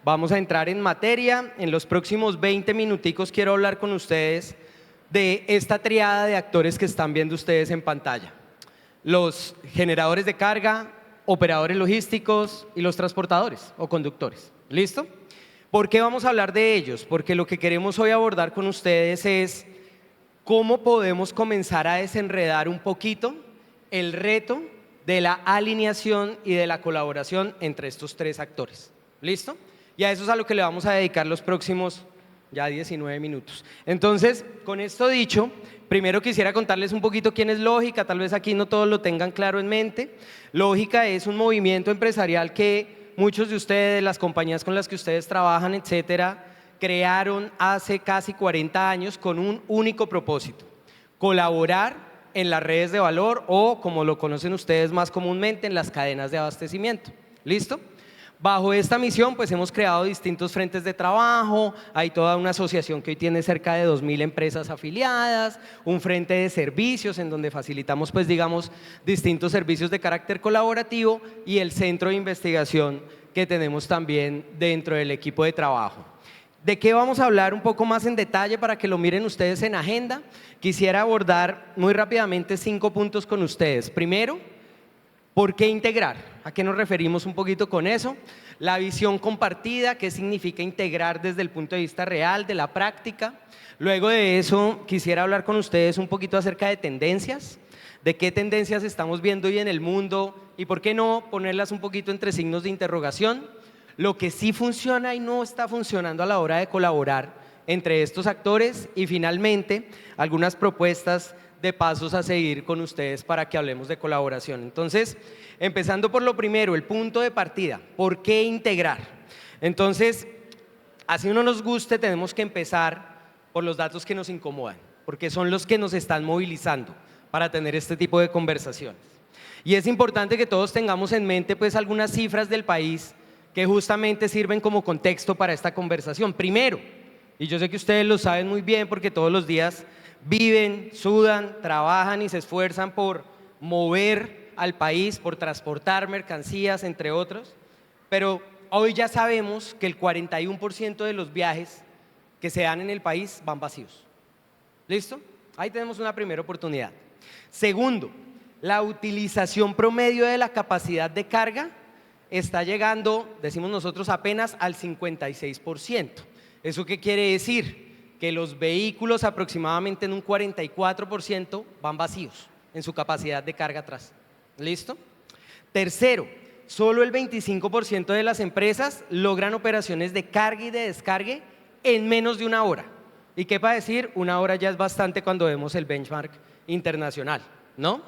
Vamos a entrar en materia. En los próximos 20 minuticos quiero hablar con ustedes de esta triada de actores que están viendo ustedes en pantalla. Los generadores de carga, operadores logísticos y los transportadores o conductores. ¿Listo? ¿Por qué vamos a hablar de ellos? Porque lo que queremos hoy abordar con ustedes es cómo podemos comenzar a desenredar un poquito el reto de la alineación y de la colaboración entre estos tres actores. ¿Listo? Y a eso es a lo que le vamos a dedicar los próximos ya 19 minutos. Entonces, con esto dicho, primero quisiera contarles un poquito quién es Lógica. Tal vez aquí no todos lo tengan claro en mente. Lógica es un movimiento empresarial que muchos de ustedes, las compañías con las que ustedes trabajan, etcétera, crearon hace casi 40 años con un único propósito: colaborar en las redes de valor o, como lo conocen ustedes más comúnmente, en las cadenas de abastecimiento. ¿Listo? Bajo esta misión, pues hemos creado distintos frentes de trabajo. Hay toda una asociación que hoy tiene cerca de 2.000 empresas afiliadas, un frente de servicios en donde facilitamos, pues digamos, distintos servicios de carácter colaborativo, y el centro de investigación que tenemos también dentro del equipo de trabajo. ¿De qué vamos a hablar un poco más en detalle para que lo miren ustedes en agenda? Quisiera abordar muy rápidamente 5 puntos con ustedes. Primero, ¿por qué integrar? ¿A qué nos referimos un poquito con eso? La visión compartida, ¿qué significa integrar desde el punto de vista real, de la práctica? Luego de eso, quisiera hablar con ustedes un poquito acerca de tendencias, de qué tendencias estamos viendo hoy en el mundo y por qué no ponerlas un poquito entre signos de interrogación. Lo que sí funciona y no está funcionando a la hora de colaborar entre estos actores, y finalmente algunas propuestas de pasos a seguir con ustedes para que hablemos de colaboración. Entonces, empezando por lo primero, el punto de partida: ¿por qué integrar? Entonces, así no nos guste, tenemos que empezar por los datos que nos incomodan, porque son los que nos están movilizando para tener este tipo de conversaciones. Y es importante que todos tengamos en mente pues algunas cifras del país que justamente sirven como contexto para esta conversación. Primero, y yo sé que ustedes lo saben muy bien porque todos los días viven, sudan, trabajan y se esfuerzan por mover al país, por transportar mercancías, entre otros, pero hoy ya sabemos que el 41% de los viajes que se dan en el país van vacíos. ¿Listo? Ahí tenemos una primera oportunidad. Segundo, la utilización promedio de la capacidad de carga está llegando, decimos nosotros, apenas al 56%. ¿Eso qué quiere decir? Que los vehículos aproximadamente en un 44% van vacíos en su capacidad de carga atrás. ¿Listo? Tercero, solo el 25% de las empresas logran operaciones de carga y de descargue en menos de una hora. ¿Y qué para decir? Una hora ya es bastante cuando vemos el benchmark internacional, ¿no?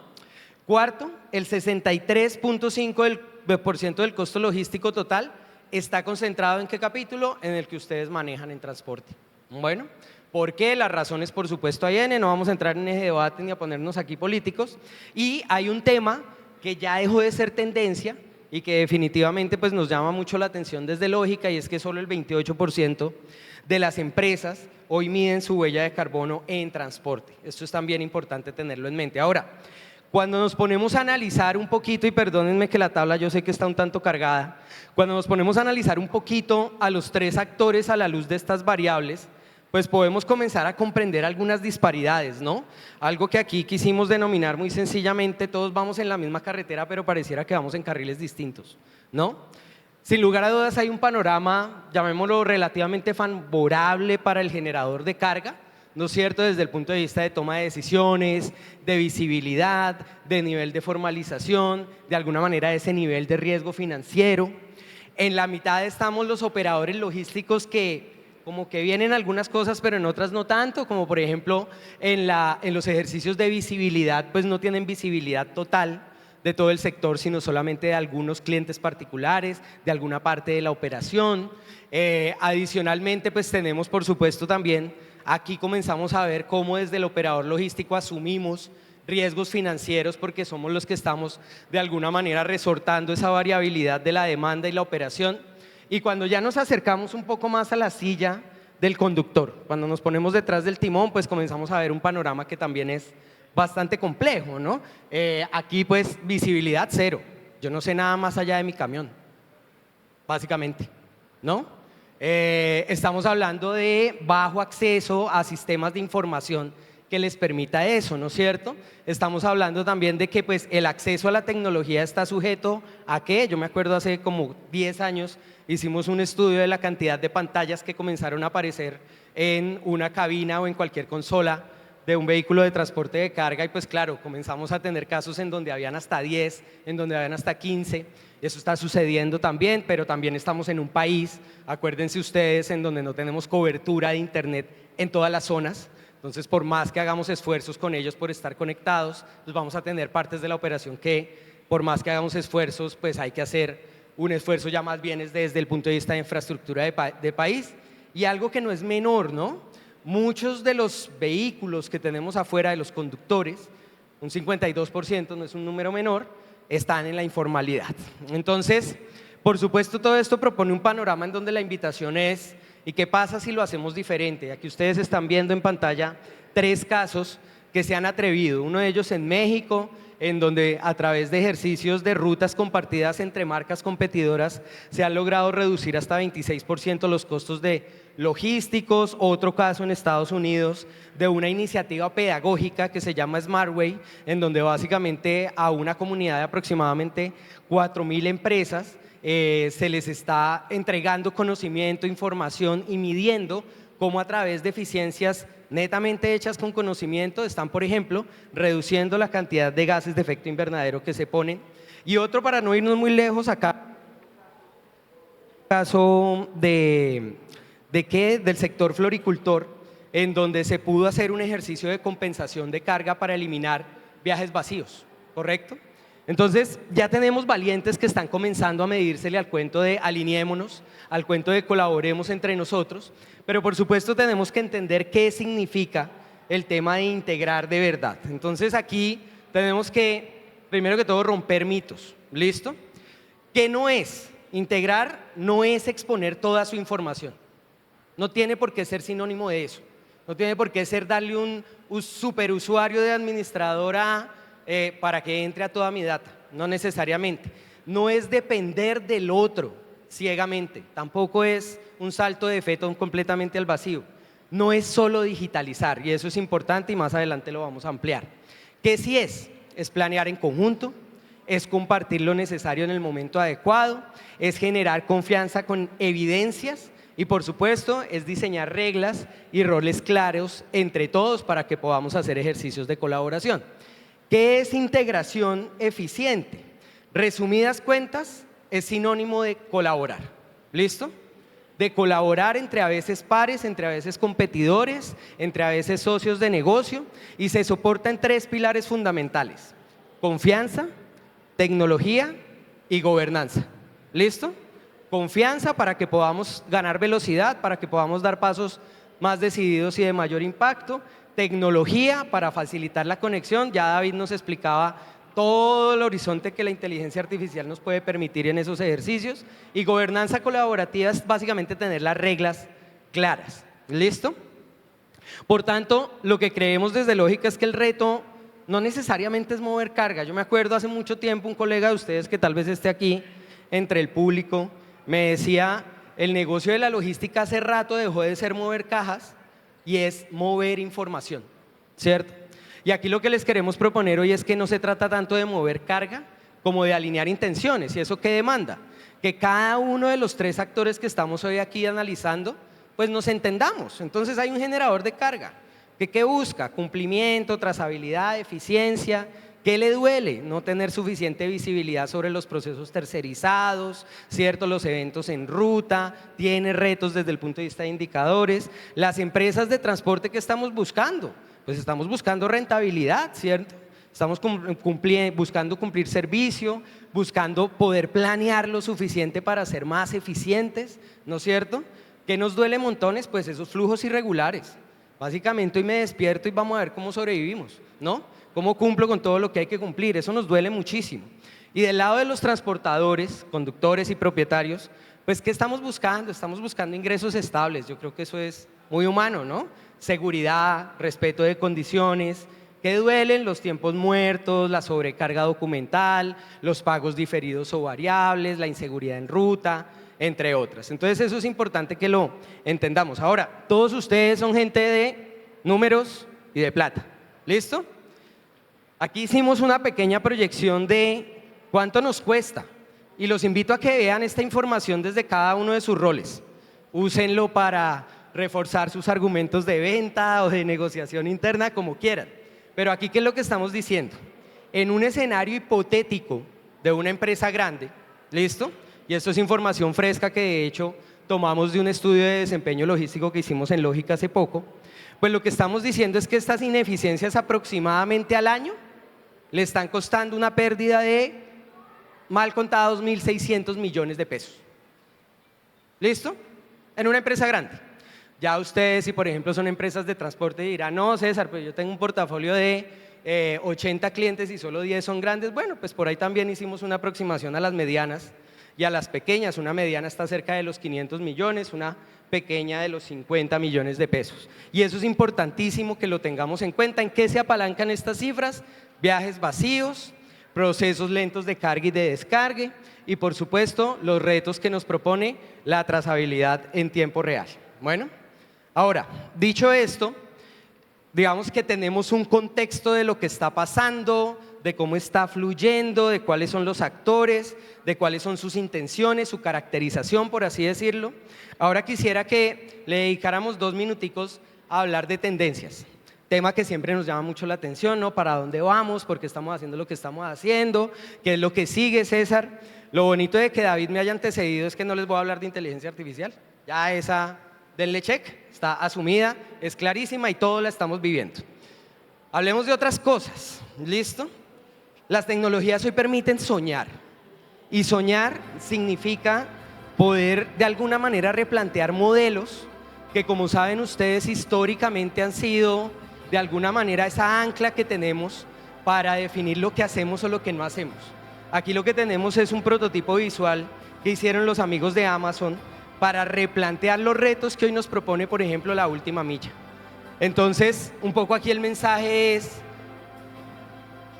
Cuarto, el 63.5% del costo logístico total está concentrado ¿en qué capítulo? En el que ustedes manejan en transporte. Bueno, ¿por qué? Las razones, por supuesto, hay N, no vamos a entrar en ese debate ni a ponernos aquí políticos. Y hay un tema que ya dejó de ser tendencia y que definitivamente pues, nos llama mucho la atención desde Lógica, y es que solo el 28% de las empresas hoy miden su huella de carbono en transporte. Esto es también importante tenerlo en mente. Ahora, cuando nos ponemos a analizar un poquito, y perdónenme que la tabla yo sé que está un tanto cargada, cuando nos ponemos a analizar un poquito a los tres actores a la luz de estas variables, pues podemos comenzar a comprender algunas disparidades, ¿no? Algo que aquí quisimos denominar muy sencillamente: todos vamos en la misma carretera, pero pareciera que vamos en carriles distintos, ¿no? Sin lugar a dudas hay un panorama, llamémoslo relativamente favorable para el generador de carga, ¿no es cierto?, desde el punto de vista de toma de decisiones, de visibilidad, de nivel de formalización, de alguna manera ese nivel de riesgo financiero. En la mitad estamos los operadores logísticos que como que vienen algunas cosas pero en otras no tanto, como por ejemplo en los ejercicios de visibilidad, pues no tienen visibilidad total de todo el sector, sino solamente de algunos clientes particulares, de alguna parte de la operación. Adicionalmente, pues tenemos por supuesto también, aquí comenzamos a ver cómo desde el operador logístico asumimos riesgos financieros, porque somos los que estamos de alguna manera resortando esa variabilidad de la demanda y la operación. Y cuando ya nos acercamos un poco más a la silla del conductor, cuando nos ponemos detrás del timón, pues comenzamos a ver un panorama que también es bastante complejo, ¿no? Aquí pues visibilidad cero, yo no sé nada más allá de mi camión, básicamente, ¿no? Estamos hablando de bajo acceso a sistemas de información que les permita eso, ¿no es cierto? Estamos hablando también de que pues, el acceso a la tecnología está sujeto a qué. Yo me acuerdo hace como 10 años hicimos un estudio de la cantidad de pantallas que comenzaron a aparecer en una cabina o en cualquier consola de un vehículo de transporte de carga y pues claro, comenzamos a tener casos en donde habían hasta 10, en donde habían hasta 15. Eso está sucediendo también, pero también estamos en un país, acuérdense ustedes, en donde no tenemos cobertura de internet en todas las zonas. Entonces, por más que hagamos esfuerzos con ellos por estar conectados, pues vamos a tener partes de la operación que, por más que hagamos esfuerzos, pues hay que hacer un esfuerzo ya más bien es desde el punto de vista de infraestructura de país. Y algo que no es menor, ¿no? Muchos de los vehículos que tenemos afuera de los conductores, un 52%, no es un número menor, están en la informalidad. Entonces, por supuesto, todo esto propone un panorama en donde la invitación es ¿y qué pasa si lo hacemos diferente? Aquí ustedes están viendo en pantalla 3 casos que se han atrevido. Uno de ellos en México, en donde a través de ejercicios de rutas compartidas entre marcas competidoras se han logrado reducir hasta 26% los costos de logísticos. Otro caso en Estados Unidos de una iniciativa pedagógica que se llama SmartWay, en donde básicamente a una comunidad de aproximadamente 4.000 empresas se les está entregando conocimiento, información y midiendo cómo a través de eficiencias netamente hechas con conocimiento están, por ejemplo, reduciendo la cantidad de gases de efecto invernadero que se ponen. Y otro, para no irnos muy lejos acá, caso del sector floricultor, en donde se pudo hacer un ejercicio de compensación de carga para eliminar viajes vacíos, ¿correcto? Entonces ya tenemos valientes que están comenzando a medírsele al cuento de alineémonos, al cuento de colaboremos entre nosotros, pero por supuesto tenemos que entender qué significa el tema de integrar de verdad. Entonces aquí tenemos que, primero que todo, romper mitos, ¿listo? ¿Qué no es? Integrar no es exponer toda su información, no tiene por qué ser sinónimo de eso, no tiene por qué ser darle un superusuario de administradora para que entre a toda mi data, no necesariamente. No es depender del otro ciegamente, tampoco es un salto de fe completamente al vacío. No es solo digitalizar, y eso es importante y más adelante lo vamos a ampliar. ¿Qué sí es? Es planear en conjunto, es compartir lo necesario en el momento adecuado, es generar confianza con evidencias y por supuesto es diseñar reglas y roles claros entre todos para que podamos hacer ejercicios de colaboración. ¿Qué es integración eficiente? Resumidas cuentas, es sinónimo de colaborar. ¿Listo? De colaborar entre a veces pares, entre a veces competidores, entre a veces socios de negocio y se soporta en 3 pilares fundamentales: confianza, tecnología y gobernanza. ¿Listo? Confianza para que podamos ganar velocidad, para que podamos dar pasos más decididos y de mayor impacto. Tecnología para facilitar la conexión, ya David nos explicaba todo el horizonte que la inteligencia artificial nos puede permitir en esos ejercicios. Y gobernanza colaborativa es básicamente tener las reglas claras. ¿Listo? Por tanto, lo que creemos desde Lógica es que el reto no necesariamente es mover carga. Yo me acuerdo hace mucho tiempo un colega de ustedes que tal vez esté aquí entre el público me decía: el negocio de la logística hace rato dejó de ser mover cajas y es mover información, ¿cierto? Y aquí lo que les queremos proponer hoy es que no se trata tanto de mover carga como de alinear intenciones. ¿Y eso qué demanda? Que cada uno de los 3 actores que estamos hoy aquí analizando, pues nos entendamos. Entonces hay un generador de carga que ¿qué busca? Cumplimiento, trazabilidad, eficiencia. ¿Qué le duele? No tener suficiente visibilidad sobre los procesos tercerizados, ¿cierto? Los eventos en ruta, tiene retos desde el punto de vista de indicadores. Las empresas de transporte que estamos buscando, pues estamos buscando rentabilidad, ¿cierto? Estamos buscando cumplir servicio, buscando poder planear lo suficiente para ser más eficientes, ¿no es cierto? ¿Qué nos duele montones? Pues esos flujos irregulares. Básicamente hoy me despierto y vamos a ver cómo sobrevivimos, ¿no? ¿Cómo cumplo con todo lo que hay que cumplir? Eso nos duele muchísimo. Y del lado de los transportadores, conductores y propietarios, pues ¿qué estamos buscando? Estamos buscando ingresos estables. Yo creo que eso es muy humano, ¿no? Seguridad, respeto de condiciones, ¿Qué duelen? Los tiempos muertos, la sobrecarga documental, los pagos diferidos o variables, la inseguridad en ruta, entre otras. Entonces eso es importante que lo entendamos. Ahora, todos ustedes son gente de números y de plata. ¿Listo? Aquí hicimos una pequeña proyección de cuánto nos cuesta y los invito a que vean esta información desde cada uno de sus roles. Úsenlo para reforzar sus argumentos de venta o de negociación interna, como quieran. Pero aquí, ¿qué es lo que estamos diciendo? En un escenario hipotético de una empresa grande, ¿listo? Y esto es información fresca que de hecho tomamos de un estudio de desempeño logístico que hicimos en Lógica hace poco, pues lo que estamos diciendo es que estas ineficiencias aproximadamente al año le están costando una pérdida de, mal contados, 1.600 millones de pesos. ¿Listo? En una empresa grande. Ya ustedes, si por ejemplo son empresas de transporte, dirán, no, César, pues yo tengo un portafolio de 80 clientes y solo 10 son grandes. Bueno, pues por ahí también hicimos una aproximación a las medianas y a las pequeñas. Una mediana está cerca de los 500 millones, una pequeña de los 50 millones de pesos. Y eso es importantísimo que lo tengamos en cuenta. ¿En qué se apalancan estas cifras? Viajes vacíos, procesos lentos de carga y de descargue y por supuesto los retos que nos propone la trazabilidad en tiempo real. Bueno, ahora, dicho esto, digamos que tenemos un contexto de lo que está pasando, de cómo está fluyendo, de cuáles son los actores, de cuáles son sus intenciones, su caracterización, por así decirlo. Ahora quisiera que le dedicáramos 2 minuticos a hablar de tendencias. Tema que siempre nos llama mucho la atención, ¿no? ¿Para dónde vamos? ¿Por qué estamos haciendo lo que estamos haciendo? ¿Qué es lo que sigue, César? Lo bonito de que David me haya antecedido es que no les voy a hablar de inteligencia artificial. Ya esa, denle check, está asumida, es clarísima y todos la estamos viviendo. Hablemos de otras cosas, ¿listo? Las tecnologías hoy permiten soñar y soñar significa poder de alguna manera replantear modelos que, como saben ustedes, históricamente han sido de alguna manera esa ancla que tenemos para definir lo que hacemos o lo que no hacemos. Aquí lo que tenemos es un prototipo visual que hicieron los amigos de Amazon para replantear los retos que hoy nos propone, por ejemplo, la última milla. Entonces, un poco aquí el mensaje es,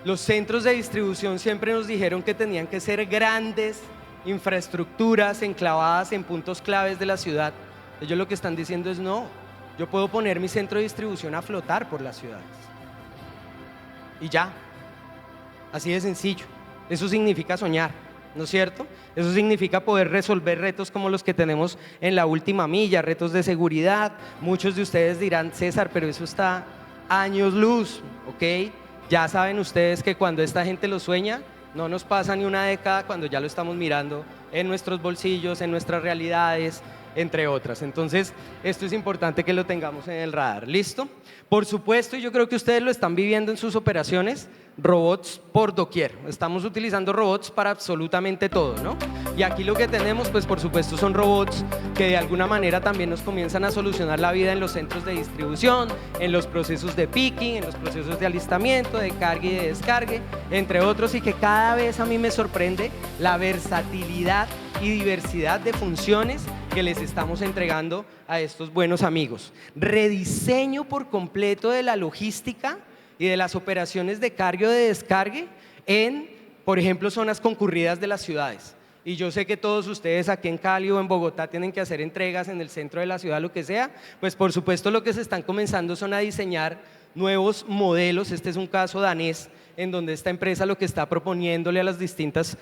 los centros de distribución siempre nos dijeron que tenían que ser grandes infraestructuras enclavadas en puntos claves de la ciudad. Ellos lo que están diciendo es no, yo puedo poner mi centro de distribución a flotar por las ciudades. Y ya, así de sencillo. Eso significa soñar, ¿no es cierto? Eso significa poder resolver retos como los que tenemos en la última milla, retos de seguridad. Muchos de ustedes dirán, César, pero eso está años luz, ¿ok? Ya saben ustedes que cuando esta gente lo sueña, no nos pasa ni una década cuando ya lo estamos mirando en nuestros bolsillos, en nuestras realidades, entre otras. Entonces, esto es importante que lo tengamos en el radar. ¿Listo? Por supuesto, y yo creo que ustedes lo están viviendo en sus operaciones, robots por doquier. Estamos utilizando robots para absolutamente todo, ¿no? Y aquí lo que tenemos, pues por supuesto, son robots que de alguna manera también nos comienzan a solucionar la vida en los centros de distribución, en los procesos de picking, en los procesos de alistamiento, de carga y de descargue, entre otros, y que cada vez a mí me sorprende la versatilidad y diversidad de funciones que les estamos entregando a estos buenos amigos. Rediseño por completo de la logística y de las operaciones de carga o de descargue en, por ejemplo, zonas concurridas de las ciudades. Y yo sé que todos ustedes aquí en Cali o en Bogotá tienen que hacer entregas en el centro de la ciudad, lo que sea, pues por supuesto lo que se están comenzando son a diseñar nuevos modelos. Este es un caso danés en donde esta empresa lo que está proponiéndole a las distintas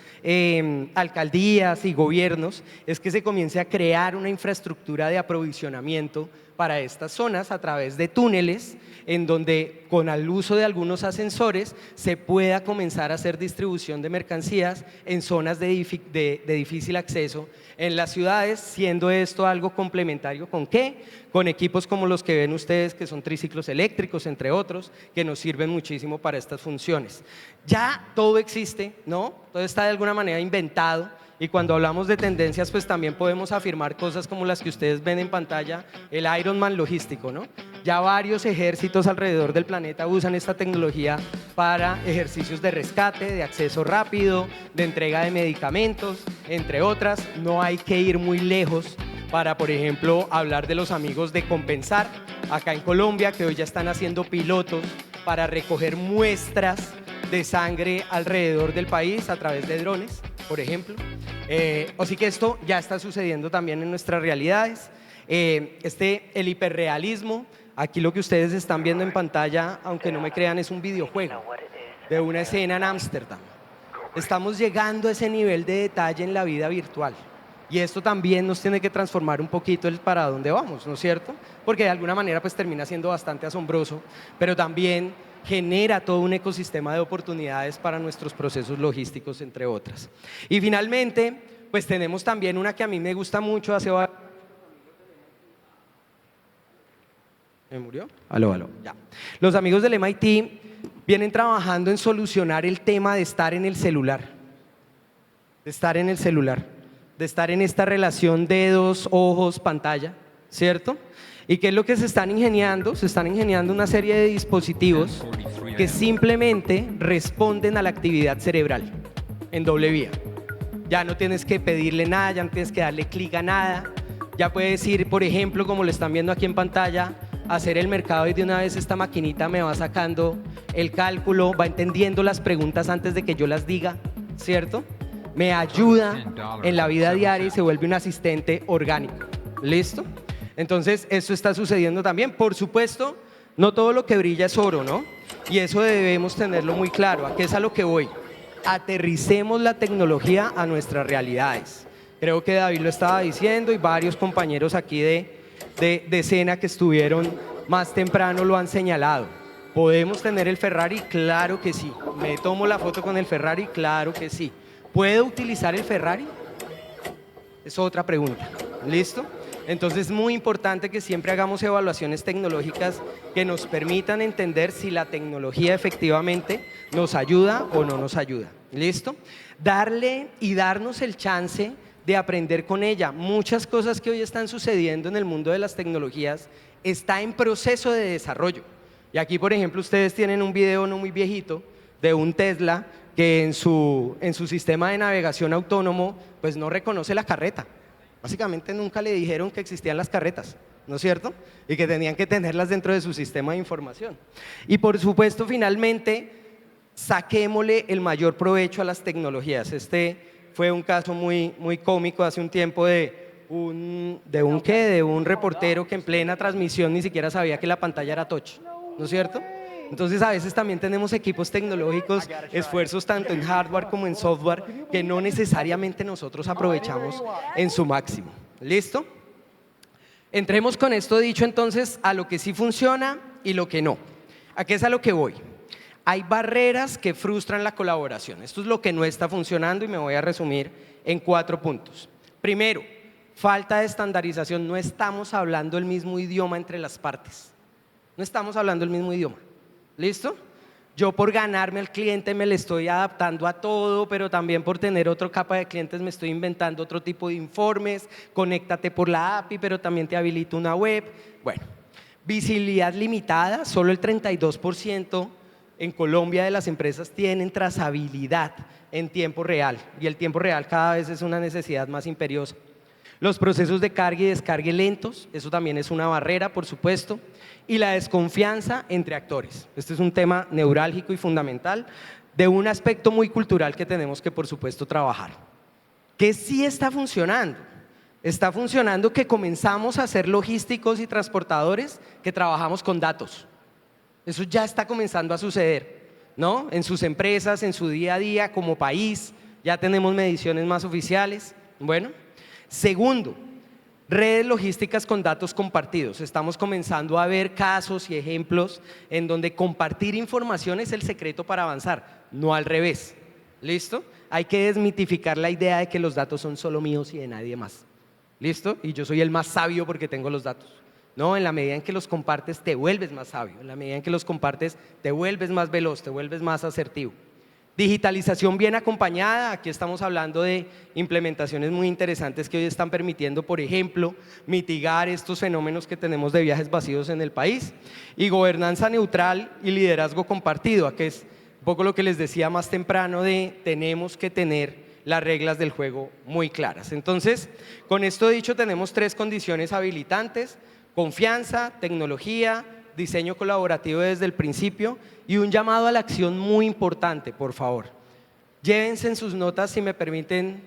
alcaldías y gobiernos es que se comience a crear una infraestructura de aprovisionamiento para estas zonas a través de túneles, en donde con el uso de algunos ascensores se pueda comenzar a hacer distribución de mercancías en zonas de difícil acceso en las ciudades, siendo esto algo complementario ¿con qué? Con equipos como los que ven ustedes, que son triciclos eléctricos, entre otros, que nos sirven muchísimo para estas funciones. Ya todo existe, ¿no? Todo está de alguna manera inventado. Y cuando hablamos de tendencias, pues también podemos afirmar cosas como las que ustedes ven en pantalla, el Ironman logístico, ¿no? Ya varios ejércitos alrededor del planeta usan esta tecnología para ejercicios de rescate, de acceso rápido, de entrega de medicamentos, entre otras. No hay que ir muy lejos para, por ejemplo, hablar de los amigos de Compensar, acá en Colombia, que hoy ya están haciendo pilotos para recoger muestras de sangre alrededor del país a través de drones, por ejemplo. Así que esto ya está sucediendo también en nuestras realidades. El hiperrealismo, aquí lo que ustedes están viendo en pantalla, aunque no me crean, es un videojuego de una escena en Ámsterdam. Estamos llegando a ese nivel de detalle en la vida virtual. Y esto también nos tiene que transformar un poquito el para dónde vamos, ¿no es cierto? Porque de alguna manera pues termina siendo bastante asombroso, pero también genera todo un ecosistema de oportunidades para nuestros procesos logísticos, entre otras. Y finalmente, pues tenemos también una que a mí me gusta mucho, ¿Me murió? Aló, ya. Los amigos del MIT vienen trabajando en solucionar el tema de estar en el celular. De estar en el celular. De estar en esta relación dedos, ojos, pantalla, ¿cierto? ¿Y qué es lo que se están ingeniando? Se están ingeniando una serie de dispositivos que simplemente responden a la actividad cerebral en doble vía. Ya no tienes que pedirle nada, ya no tienes que darle clic a nada. Ya puedes ir, por ejemplo, como lo están viendo aquí en pantalla, hacer el mercado y de una vez esta maquinita me va sacando el cálculo, va entendiendo las preguntas antes de que yo las diga, ¿cierto? Me ayuda en la vida diaria y se vuelve un asistente orgánico. ¿Listo? Entonces, esto está sucediendo también. Por supuesto, no todo lo que brilla es oro, ¿no? Y eso debemos tenerlo muy claro. ¿A qué es a lo que voy? Aterricemos la tecnología a nuestras realidades. Creo que David lo estaba diciendo y varios compañeros aquí de escena que estuvieron más temprano lo han señalado. ¿Podemos tener el Ferrari? Claro que sí. ¿Me tomo la foto con el Ferrari? Claro que sí. ¿Puedo utilizar el Ferrari? Es otra pregunta. ¿Listo? Entonces es muy importante que siempre hagamos evaluaciones tecnológicas que nos permitan entender si la tecnología efectivamente nos ayuda o no nos ayuda. ¿Listo? Darle y darnos el chance de aprender con ella. Muchas cosas que hoy están sucediendo en el mundo de las tecnologías está en proceso de desarrollo. Y aquí, por ejemplo, ustedes tienen un video no muy viejito de un Tesla que en su sistema de navegación autónomo pues no reconoce la carreta. Básicamente nunca le dijeron que existían las carretas, ¿no es cierto? Y que tenían que tenerlas dentro de su sistema de información. Y por supuesto, finalmente, saquémosle el mayor provecho a las tecnologías. Este fue un caso muy cómico hace un tiempo de un reportero que en plena transmisión ni siquiera sabía que la pantalla era touch, ¿no es cierto? Entonces a veces también tenemos equipos tecnológicos, esfuerzos tanto en hardware como en software que no necesariamente nosotros aprovechamos en su máximo. ¿Listo? Entremos con esto dicho entonces a lo que sí funciona y lo que no. ¿A qué es a lo que voy? Hay barreras que frustran la colaboración. Esto es lo que no está funcionando y me voy a resumir en 4 puntos. Primero, falta de estandarización. No estamos hablando el mismo idioma entre las partes. No estamos hablando el mismo idioma. ¿Listo? Yo por ganarme al cliente me le estoy adaptando a todo, pero también por tener otra capa de clientes me estoy inventando otro tipo de informes. Conéctate por la API, pero también te habilito una web. Bueno, visibilidad limitada, solo el 32% en Colombia de las empresas tienen trazabilidad en tiempo real y el tiempo real cada vez es una necesidad más imperiosa. Los procesos de carga y descargue lentos, eso también es una barrera, por supuesto, y la desconfianza entre actores. Este es un tema neurálgico y fundamental de un aspecto muy cultural que tenemos que, por supuesto, trabajar. ¿Qué sí está funcionando? Está funcionando que comenzamos a ser logísticos y transportadores que trabajamos con datos. Eso ya está comenzando a suceder, ¿no? En sus empresas, en su día a día, como país, ya tenemos mediciones más oficiales. Bueno, segundo, redes logísticas con datos compartidos. Estamos comenzando a ver casos y ejemplos en donde compartir información es el secreto para avanzar, no al revés. ¿Listo? Hay que desmitificar la idea de que los datos son solo míos y de nadie más. ¿Listo? Y yo soy el más sabio porque tengo los datos. No, en la medida en que los compartes te vuelves más sabio, en la medida en que los compartes te vuelves más veloz, te vuelves más asertivo. Digitalización bien acompañada, aquí estamos hablando de implementaciones muy interesantes que hoy están permitiendo, por ejemplo, mitigar estos fenómenos que tenemos de viajes vacíos en el país. Y gobernanza neutral y liderazgo compartido, que es un poco lo que les decía más temprano de tenemos que tener las reglas del juego muy claras. Entonces, con esto dicho, tenemos 3 condiciones habilitantes: confianza, tecnología diseño colaborativo desde el principio y un llamado a la acción muy importante, por favor. Llévense en sus notas, si me permiten,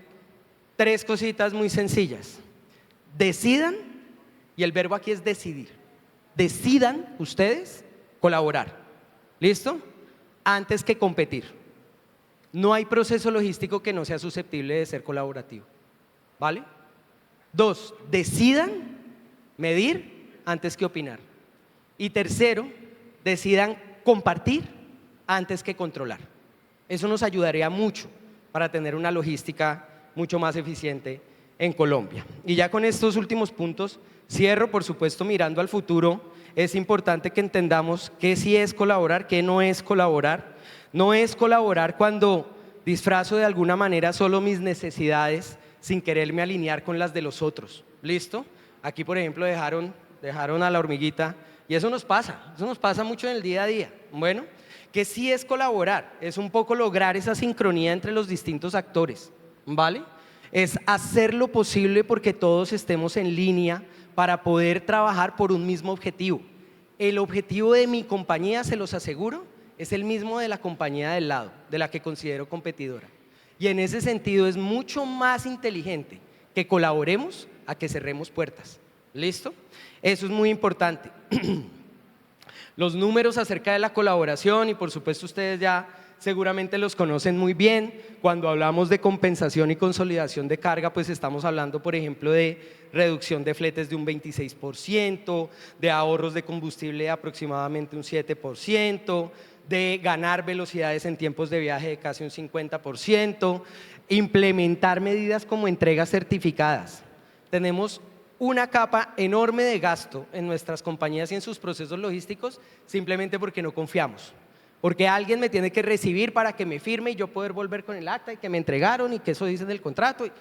3 cositas muy sencillas. Decidan, y el verbo aquí es decidir. Decidan ustedes colaborar. ¿Listo? Antes que competir. No hay proceso logístico que no sea susceptible de ser colaborativo. ¿Vale? 2, decidan medir antes que opinar. Y tercero, decidan compartir antes que controlar. Eso nos ayudaría mucho para tener una logística mucho más eficiente en Colombia. Y ya con estos últimos puntos cierro, por supuesto, mirando al futuro. Es importante que entendamos qué sí es colaborar, qué no es colaborar. No es colaborar cuando disfrazo de alguna manera solo mis necesidades sin quererme alinear con las de los otros. ¿Listo? Aquí, por ejemplo, dejaron a la hormiguita y eso nos pasa mucho en el día a día. Bueno, que sí es colaborar, es un poco lograr esa sincronía entre los distintos actores, ¿vale? Es hacer lo posible porque todos estemos en línea para poder trabajar por un mismo objetivo. El objetivo de mi compañía, se los aseguro, es el mismo de la compañía del lado, de la que considero competidora. Y en ese sentido es mucho más inteligente que colaboremos a que cerremos puertas. ¿Listo? Eso es muy importante. Los números acerca de la colaboración, y por supuesto ustedes ya seguramente los conocen muy bien. Cuando hablamos de compensación y consolidación de carga, pues estamos hablando, por ejemplo, de reducción de fletes de un 26%, de ahorros de combustible de aproximadamente un 7%, de ganar velocidades en tiempos de viaje de casi un 50%, implementar medidas como entregas certificadas. Tenemos una capa enorme de gasto en nuestras compañías y en sus procesos logísticos simplemente porque no confiamos. Porque alguien me tiene que recibir para que me firme y yo poder volver con el acta y que me entregaron y que eso dice en el contrato. Eso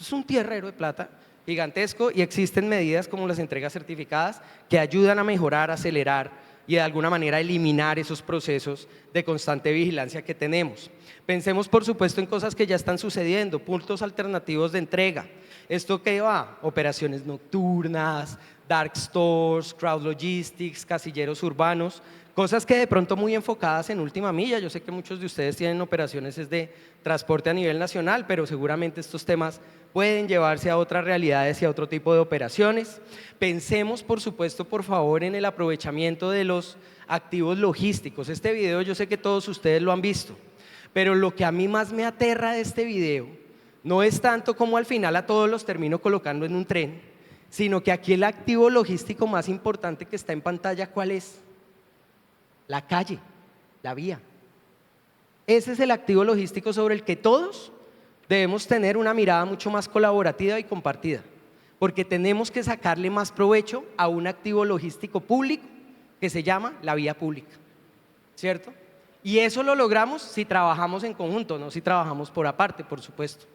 es un tierrero de plata gigantesco y existen medidas como las entregas certificadas que ayudan a mejorar, acelerar y de alguna manera eliminar esos procesos de constante vigilancia que tenemos. Pensemos por supuesto en cosas que ya están sucediendo, puntos alternativos de entrega. ¿Esto qué va? Operaciones nocturnas, dark stores, crowd logistics, casilleros urbanos, cosas que de pronto muy enfocadas en última milla. Yo sé que muchos de ustedes tienen operaciones de transporte a nivel nacional, pero seguramente estos temas pueden llevarse a otras realidades y a otro tipo de operaciones. Pensemos, por supuesto, por favor, en el aprovechamiento de los activos logísticos. Este video yo sé que todos ustedes lo han visto, pero lo que a mí más me aterra de este video no es tanto como al final a todos los termino colocando en un tren, sino que aquí el activo logístico más importante que está en pantalla, ¿cuál es? La calle, la vía. Ese es el activo logístico sobre el que todos debemos tener una mirada mucho más colaborativa y compartida, porque tenemos que sacarle más provecho a un activo logístico público que se llama la vía pública, ¿cierto? Y eso lo logramos si trabajamos en conjunto, no si trabajamos por aparte, por supuesto.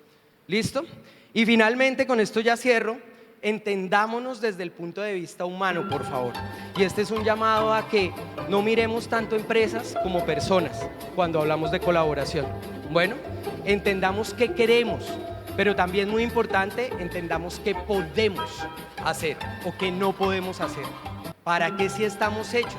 ¿Listo? Y finalmente, con esto ya cierro, entendámonos desde el punto de vista humano, por favor. Y este es un llamado a que no miremos tanto empresas como personas cuando hablamos de colaboración. Bueno, entendamos qué queremos, pero también muy importante, entendamos qué podemos hacer o qué no podemos hacer. ¿Para qué sí estamos hechos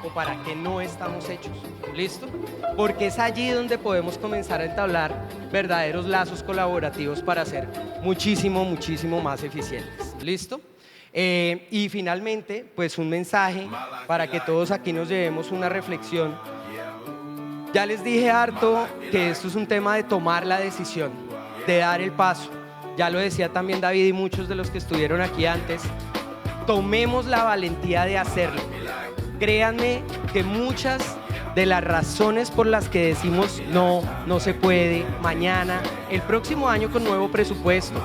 o para qué no estamos hechos? ¿Listo? Porque es allí donde podemos comenzar a entablar verdaderos lazos colaborativos para ser muchísimo, muchísimo más eficientes. ¿Listo? Y finalmente, pues un mensaje para que todos aquí nos llevemos una reflexión. Ya les dije harto que esto es un tema de tomar la decisión, de dar el paso. Ya lo decía también David y muchos de los que estuvieron aquí antes. Tomemos la valentía de hacerlo. Créanme que muchas de las razones por las que decimos no, no se puede, mañana, el próximo año con nuevo presupuesto,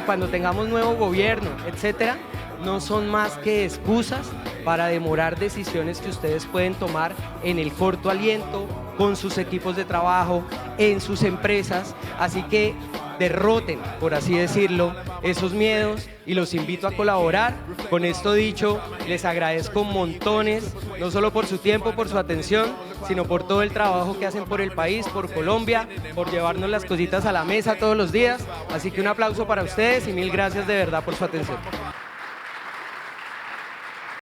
cuando tengamos nuevo gobierno, etcétera, no son más que excusas para demorar decisiones que ustedes pueden tomar en el corto aliento, con sus equipos de trabajo, en sus empresas. Así que derroten, por así decirlo, esos miedos y los invito a colaborar. Con esto dicho, les agradezco montones, no solo por su tiempo, por su atención, sino por todo el trabajo que hacen por el país, por Colombia, por llevarnos las cositas a la mesa todos los días. Así que un aplauso para ustedes y mil gracias de verdad por su atención.